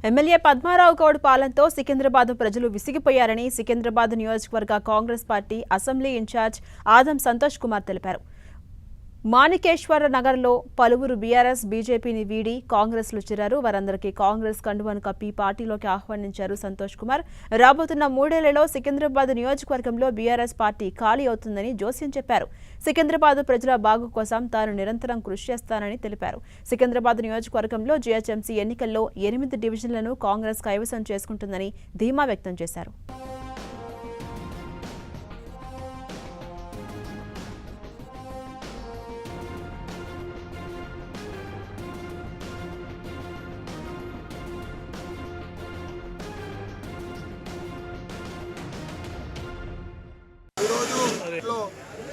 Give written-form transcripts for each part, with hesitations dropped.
MLA Padmarao Goud పాలనతో Secunderabad ప్రజలు విసిగిపోయారని సికింద్రాబాద్ నియోజకవర్గ Congress party assembly incharge ఆదం సంతోష్ కుమార్ తెలిపారు. మాణికేశ్వర నగర్లో పలువురు బీఆర్ఎస్ బీజేపీని వీడి కాంగ్రెస్లో చేరారు. వారందరికీ కాంగ్రెస్ కండువాను కప్పి పార్టీలోకి ఆహ్వానించారు సంతోష్ కుమార్. రాబోతున్న 3 ఏళ్లలో సికింద్రాబాద్ నియోజకవర్గంలో బీఆర్ఎస్ పార్టీ ఖాళీ అవుతుందని జోస్యం చెప్పారు. సికింద్రాబాద్ ప్రజల బాగు కోసం తాను నిరంతరం కృషి చేస్తానని తెలిపారు. సికింద్రాబాద్ నియోజకవర్గంలో జీహెచ్ఎంసీ ఎన్నికల్లో 8 డివిజన్లను కాంగ్రెస్ కైవసం చేసుకుంటుందని ధీమా వ్యక్తం చేశారు.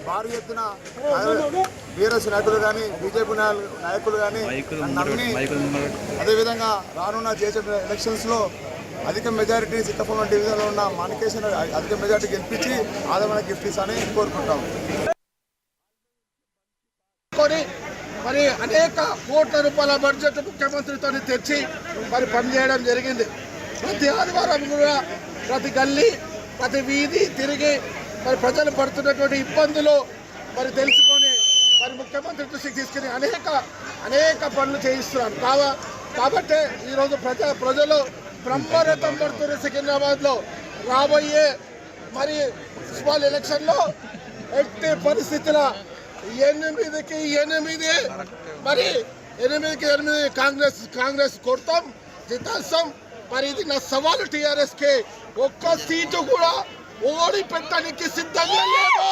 భారీ ఎత్తున బీఆర్ఎస్ నాయకులు కానీ బీజేపీ నాయకులు కానీ నమ్మి అదేవిధంగా రానున్న జీహెచ్ఎంసీ ఎలక్షన్స్లో అధిక మెజారిటీ సిద్ధపూర్ణ డివిజన్లో ఉన్న మాణికేశ్వర అధిక మెజారిటీ గెలిపించి ఆదరణ గిఫ్ట్ ఇస్తానని కోరుకుంటాం. మరి అనేక కోట్ల రూపాయల బడ్జెట్ ముఖ్యమంత్రితో తెచ్చి మరి పనిచేయడం జరిగింది. ప్రతి ఆదివారం కూడా ప్రతి గల్లీ ప్రతి వీధి తిరిగి మరి ప్రజలు పడుతున్నటువంటి ఇబ్బందులు మరి తెలుసుకొని మరి ముఖ్యమంత్రి దృష్టికి తీసుకుని అనేక పనులు చేయిస్తున్నారు. కాబట్టి ఈరోజు ప్రజలు బ్రహ్మరథం పడుతున్న సికింద్రాబాద్లో రాబోయే మరి మున్సిపల్ ఎలక్షన్లో ఎట్టి పరిస్థితుల 8కి 8 కాంగ్రెస్ కొడతాం, జితాస్తాం. మరి ఇది నా సవాలు టీఆర్ఎస్కి. ఒక్క సీటు కూడా ఓడిపెట్టడానికి సిద్ధంగా లేదు.